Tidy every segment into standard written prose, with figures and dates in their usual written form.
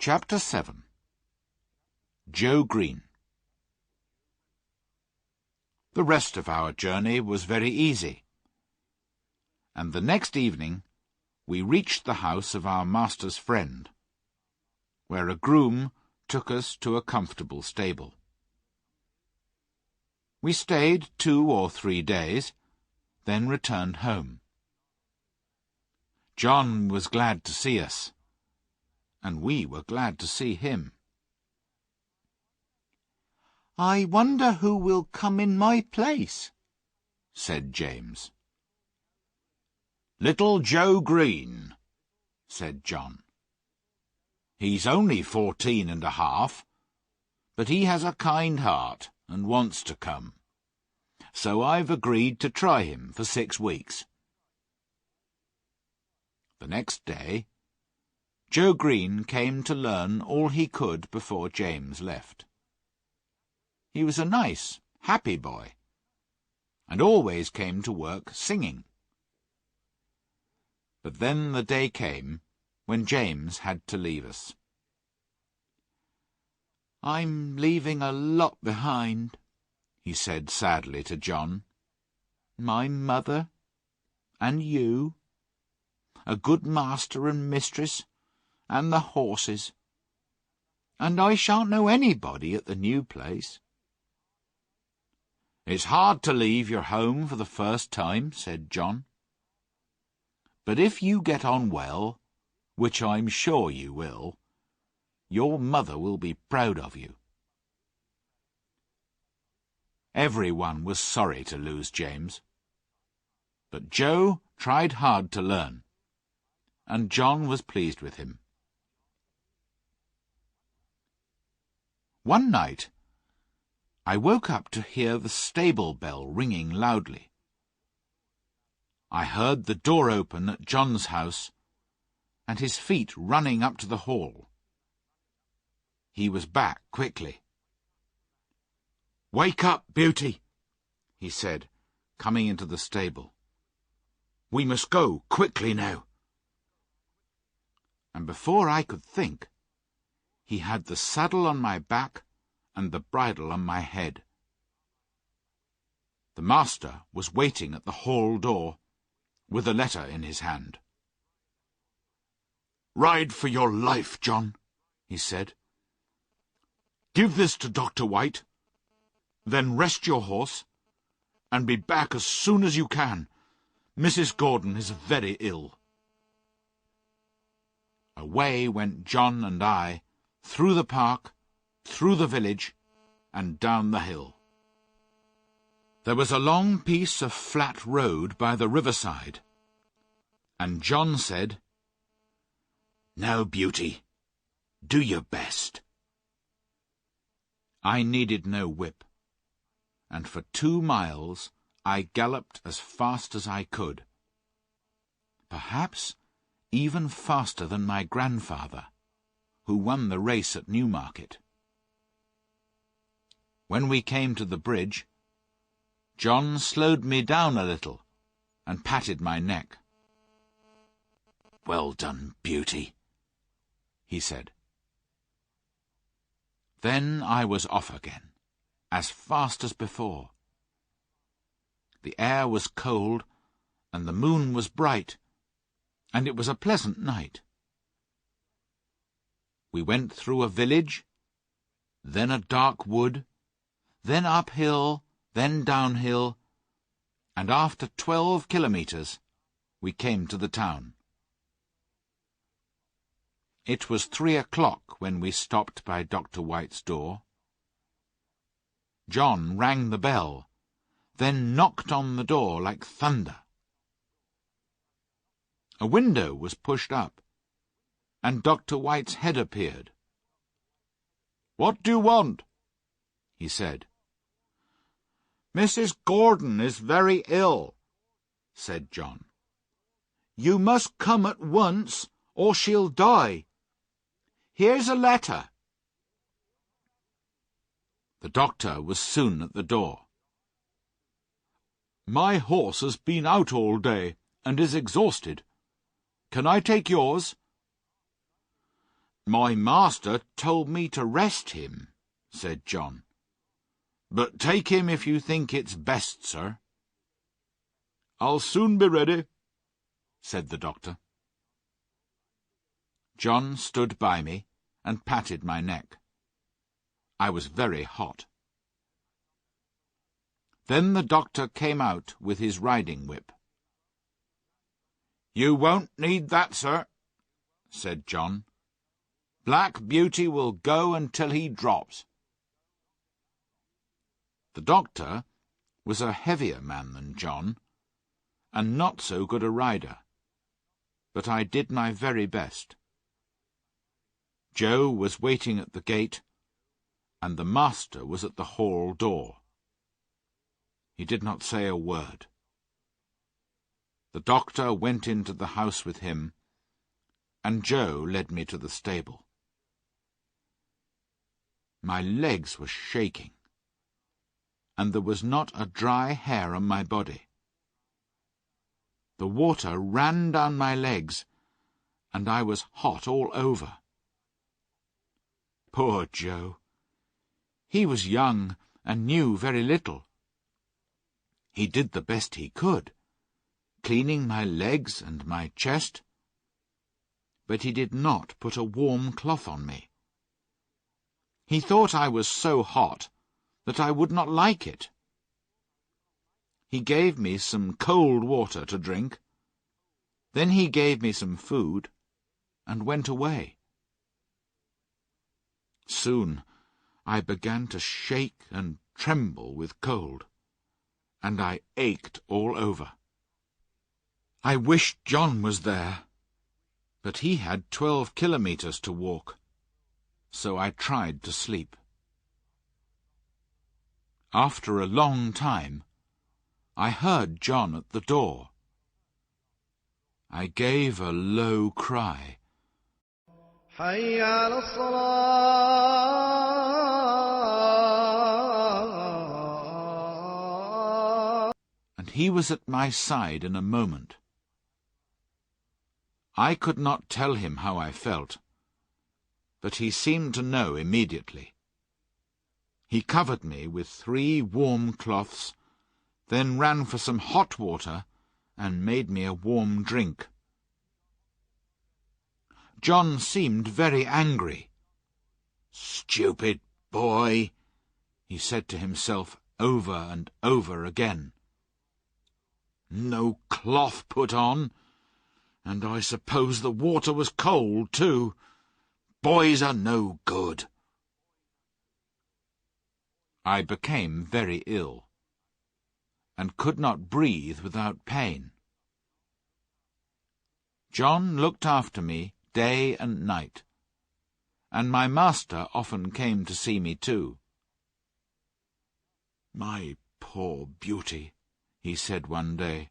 Chapter 7. Joe Green. The rest of our journey was very easy, and the next evening we reached the house of our master's friend, where a groom took us to a comfortable stable. We stayed 2 or 3 days, then returned home. John was glad to see us, and we were glad to see him. "I wonder who will come in my place," said James. "Little Joe Green," said John. "He's only 14 and a half, but he has a kind heart and wants to come, so I've agreed to try him for 6 weeks. The next day, Joe Green came to learn all he could before James left. He was a nice, happy boy, and always came to work singing. But then the day came when James had to leave us. "I'm leaving a lot behind," he said sadly to John. "My mother, and you, a good master and mistress, and the horses. And I shan't know anybody at the new place." "It's hard to leave your home for the first time," said John. "But if you get on well, which I'm sure you will, your mother will be proud of you." Everyone was sorry to lose James, but Joe tried hard to learn, and John was pleased with him. One night, I woke up to hear the stable bell ringing loudly. I heard the door open at John's house, and his feet running up to the hall. He was back quickly. "Wake up, Beauty," he said, coming into the stable. "We must go quickly now." And before I could think, he had the saddle on my back and the bridle on my head. The master was waiting at the hall door, with a letter in his hand. "Ride for your life, John," he said. "Give this to Dr. White, then rest your horse, and be back as soon as you can. Mrs. Gordon is very ill." Away went John and I, through the park, through the village, and down the hill. There was a long piece of flat road by the riverside, and John said, "Now, Beauty, do your best." I needed no whip, and for 2 miles I galloped as fast as I could. Perhaps even faster than my grandfather, who won the race at Newmarket. When we came to the bridge, John slowed me down a little and patted my neck. "Well done, Beauty," he said. Then I was off again, as fast as before. The air was cold, and the moon was bright, and it was a pleasant night. We went through a village, then a dark wood, then uphill, then downhill, and after 12 kilometres we came to the town. It was 3 o'clock when we stopped by Dr. White's door. John rang the bell, then knocked on the door like thunder. A window was pushed up, and Dr. White's head appeared. "What do you want?" he said. "Mrs. Gordon is very ill," said John. "You must come at once, or she'll die. Here's a letter." The doctor was soon at the door. "My horse has been out all day and is exhausted. Can I take yours?" My master told me to rest him, said John. But take him if you think it's best, sir. I'll soon be ready, said the doctor. John stood by me and patted my neck. I was very hot. Then the doctor came out with his riding whip. You won't need that, sir, said John. Black Beauty will go until he drops. The doctor was a heavier man than John, and not so good a rider, but I did my very best. Joe was waiting at the gate, and the master was at the hall door. He did not say a word. The doctor went into the house with him, and Joe led me to the stable. My legs were shaking, and there was not a dry hair on my body. The water ran down my legs, and I was hot all over. Poor Joe! He was young and knew very little. He did the best he could, cleaning my legs and my chest, but he did not put a warm cloth on me. He thought I was so hot that I would not like it. He gave me some cold water to drink. Then he gave me some food and went away. Soon I began to shake and tremble with cold, and I ached all over. I wished John was there, but he had 12 kilometers to walk, so I tried to sleep. After a long time, I heard John at the door. I gave a low cry. حي على الصلاة. And he was at my side in a moment. I could not tell him how I felt, but he seemed to know immediately. He covered me with 3 warm cloths, then ran for some hot water and made me a warm drink. John seemed very angry. "Stupid boy," he said to himself over and over again. "No cloth put on, and I suppose the water was cold too. Boys are no good." I became very ill, and could not breathe without pain. John looked after me day and night, and my master often came to see me too. "My poor Beauty," he said one day.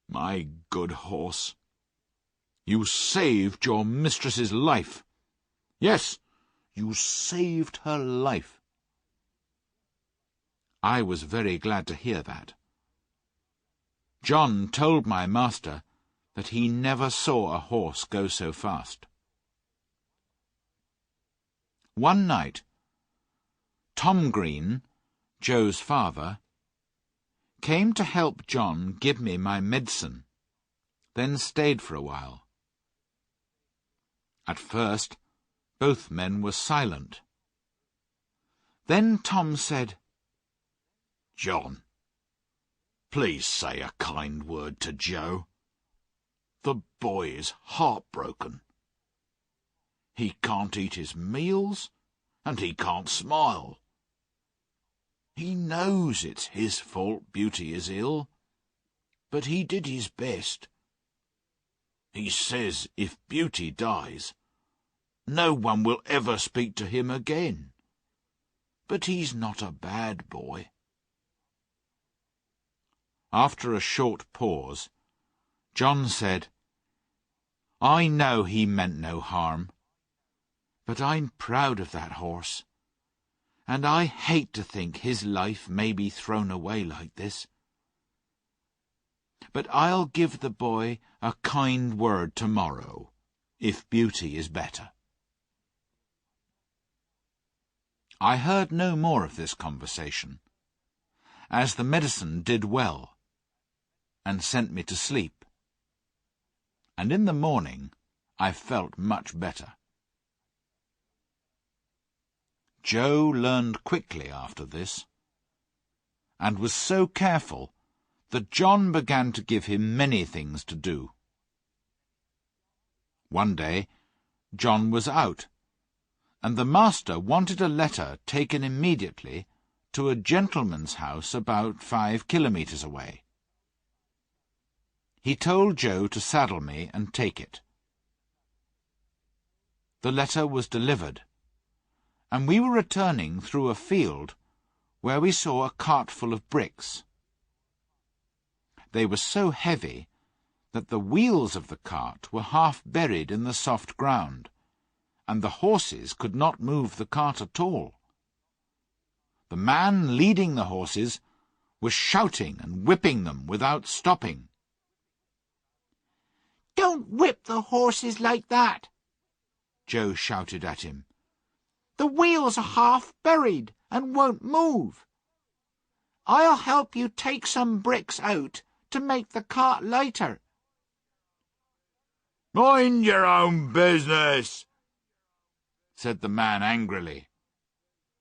"My good horse. You saved your mistress's life. Yes, you saved her life." I was very glad to hear that. John told my master that he never saw a horse go so fast. One night, Tom Green, Joe's father, came to help John give me my medicine, then stayed for a while. At first, both men were silent. Then Tom said, "John, please say a kind word to Joe. The boy is heartbroken. He can't eat his meals, and he can't smile. He knows it's his fault Beauty is ill, but he did his best. He says if Beauty dies, no one will ever speak to him again. But he's not a bad boy." After a short pause, John said, "I know he meant no harm, but I'm proud of that horse, and I hate to think his life may be thrown away like this. But I'll give the boy a kind word tomorrow, if Beauty is better." I heard no more of this conversation, as the medicine did well, and sent me to sleep, and in the morning I felt much better. Joe learned quickly after this, and was so careful that John began to give him many things to do. One day John was out, and the master wanted a letter taken immediately to a gentleman's house about 5 kilometres away. He told Joe to saddle me and take it. The letter was delivered, and we were returning through a field where we saw a cart full of bricks. They were so heavy that the wheels of the cart were half buried in the soft ground, and the horses could not move the cart at all. The man leading the horses was shouting and whipping them without stopping. "Don't whip the horses like that," Joe shouted at him. "The wheels are half buried and won't move. I'll help you take some bricks out to make the cart lighter." "Mind your own business," said the man angrily.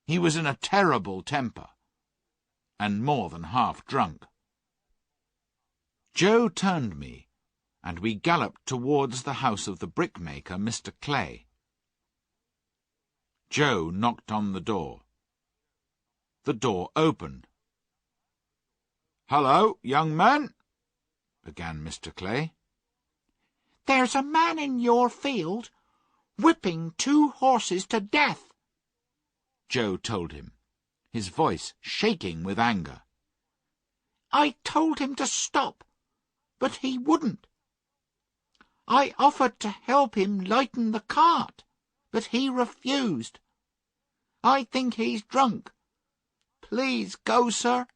He was in a terrible temper, and more than half drunk. Joe turned me, and we galloped towards the house of the brickmaker, Mr. Clay. Joe knocked on the door. The door opened. "Hello, young man," began Mr. Clay. "There's a man in your field whipping 2 horses to death," Joe told him, his voice shaking with anger. "I told him to stop, but he wouldn't. I offered to help him lighten the cart, but he refused. I think he's drunk. Please go, sir."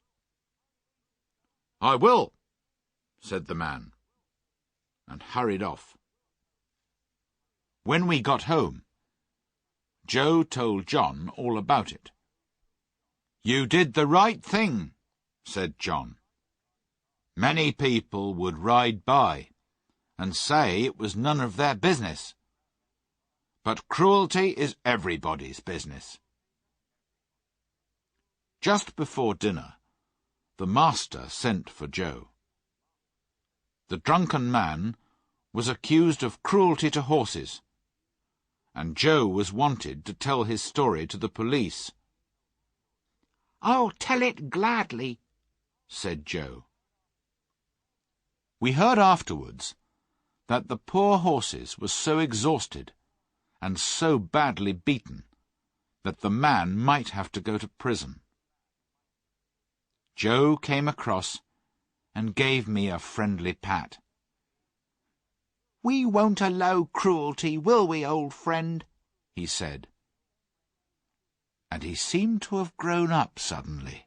"I will," said the man, and hurried off. When we got home, Joe told John all about it. "You did the right thing," said John. "Many people would ride by and say it was none of their business. But cruelty is everybody's business." Just before dinner, the master sent for Joe. The drunken man was accused of cruelty to horses, and Joe was wanted to tell his story to the police. "I'll tell it gladly," said Joe. We heard afterwards that the poor horses were so exhausted and so badly beaten that the man might have to go to prison. Joe came across and gave me a friendly pat. "We won't allow cruelty, will we, old friend?" he said. And he seemed to have grown up suddenly.